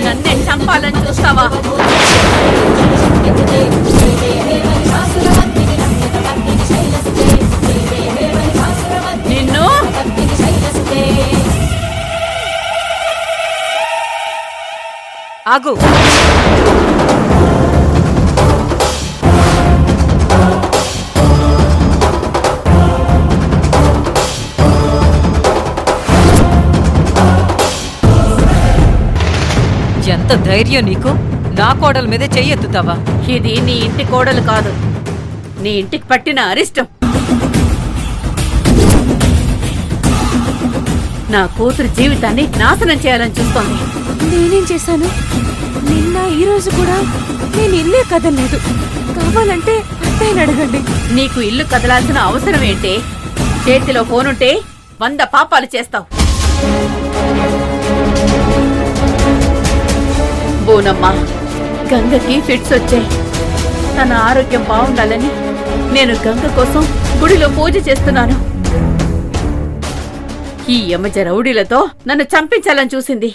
నన్నే చంపాలని చూస్తావా? నిన్ను ఆగు. ఎంత ధైర్యం నీకు? నా కోడల మీద చెయ్యెత్తుతావా? ఇది నీ ఇంటి కోడలు కాదు, నీ ఇంటికి పట్టిన అరిష్టం. నా కూతురు జీవితాన్ని నాశనం చేయాలని చూస్తోంది. నేనేం చేశాను? నిన్న ఈ రోజు కూడా నేను ఇల్లే కదలలేదు. కావాలంటే అత్తయ్యని అడగండి. నీకు ఇల్లు కదలాల్సిన అవసరం ఏంటి? చేతిలో ఫోనుంటే 100 పాపాలు చేస్తావు. బోనమ్మా, గంగకి ఫిట్స్ వచ్చాయి. తన ఆరోగ్యం బాగుండాలని నేను గంగ కోసం గుడిలో పూజ చేస్తున్నాను. ఈ యమజ రౌడీలతో నన్ను చంపించాలని చూసింది.